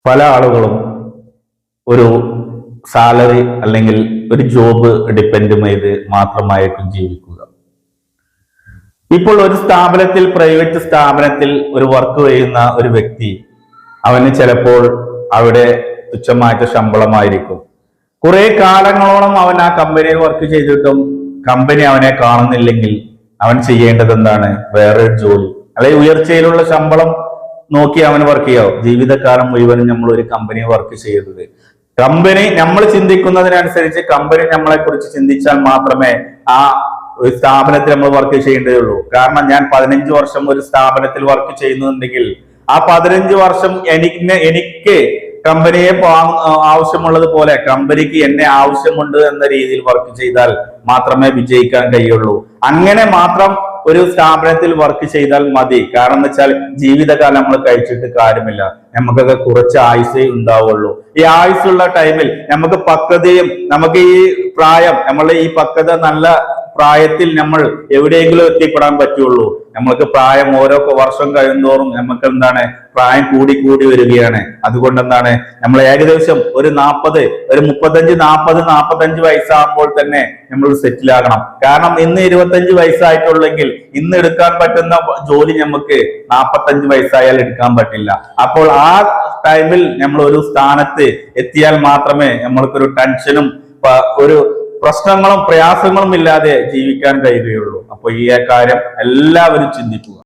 പല ആളുകളും ഒരു സാലറി അല്ലെങ്കിൽ ഒരു ജോബ് ഡിപ്പെൻഡ് ചെയ്ത് മാത്രമായിരിക്കും ജീവിക്കുക. ഇപ്പോൾ ഒരു സ്ഥാപനത്തിൽ, പ്രൈവറ്റ് സ്ഥാപനത്തിൽ ഒരു വർക്ക് ചെയ്യുന്ന ഒരു വ്യക്തി, അവന് ചിലപ്പോൾ അവിടെ തുച്ഛമായിട്ട് ശമ്പളമായിരിക്കും. കുറെ കാലങ്ങളോളം അവൻ ആ കമ്പനിയിൽ വർക്ക് ചെയ്തിട്ടും കമ്പനി അവനെ കാണുന്നില്ലെങ്കിൽ അവൻ ചെയ്യേണ്ടത് എന്താണ്? വേറൊരു ജോലി അല്ലെങ്കിൽ ഉയർച്ചയിലുള്ള ശമ്പളം നോക്കി അവൻ വർക്ക് ചെയ്യാവും. ജീവിതകാലം മുഴുവനും നമ്മൾ ഒരു കമ്പനി വർക്ക് ചെയ്തത്, കമ്പനി നമ്മൾ ചിന്തിക്കുന്നതിനനുസരിച്ച് കമ്പനി നമ്മളെ കുറിച്ച് ചിന്തിച്ചാൽ മാത്രമേ ആ ഒരു സ്ഥാപനത്തിൽ നമ്മൾ വർക്ക് ചെയ്യേണ്ടതുള്ളൂ. കാരണം ഞാൻ 15 വർഷം ഒരു സ്ഥാപനത്തിൽ വർക്ക് ചെയ്യുന്നുണ്ടെങ്കിൽ ആ 15 വർഷം എനിക്ക് കമ്പനിയെ ആവശ്യമുള്ളത് പോലെ കമ്പനിക്ക് എന്നെ ആവശ്യമുണ്ട് എന്ന രീതിയിൽ വർക്ക് ചെയ്താൽ മാത്രമേ വിജയിക്കാൻ കഴിയുള്ളൂ. അങ്ങനെ മാത്രം ഒരു സ്ഥാപനത്തിൽ വർക്ക് ചെയ്താൽ മതി. കാരണം എന്ന് വെച്ചാൽ ജീവിതകാലം നമ്മൾ കഴിച്ചിട്ട് കാര്യമില്ല, നമുക്കൊക്കെ കുറച്ച് ആയുസേ ഉണ്ടാവുള്ളൂ. ഈ ആയുസ്സുള്ള ടൈമിൽ നമുക്ക് പക്വതയും, നമുക്ക് ഈ പ്രായം, നമ്മളുടെ ഈ പക്വത നല്ല പ്രായത്തിൽ നമ്മൾ എവിടെയെങ്കിലും എത്തിപ്പെടാൻ പറ്റുള്ളൂ. നമ്മൾക്ക് പ്രായം ഓരോ വർഷം കഴിയുന്തോറും നമുക്ക് എന്താണ് പ്രായം കൂടി കൂടി വരികയാണ്. അതുകൊണ്ട് എന്താണ് നമ്മൾ ഏകദേശം ഒരു 35 വയസ്സാകുമ്പോൾ തന്നെ നമ്മൾ സെറ്റിൽ ആകണം. കാരണം ഇന്ന് 25 വയസ്സായിട്ടുള്ളെങ്കിൽ ഇന്ന് എടുക്കാൻ പറ്റുന്ന ജോലി നമുക്ക് 45 വയസ്സായാൽ എടുക്കാൻ പറ്റില്ല. അപ്പോൾ ആ ടൈമിൽ നമ്മൾ ഒരു സ്ഥാനത്ത് എത്തിയാൽ മാത്രമേ നമ്മൾക്കൊരു ടെൻഷനും ഒരു പ്രശ്നങ്ങളും പ്രയാസങ്ങളും ഇല്ലാതെ ജീവിക്കാൻ കഴിയുകയുള്ളൂ. അപ്പോൾ ഈ കാര്യം എല്ലാവരും ചിന്തിക്കുക.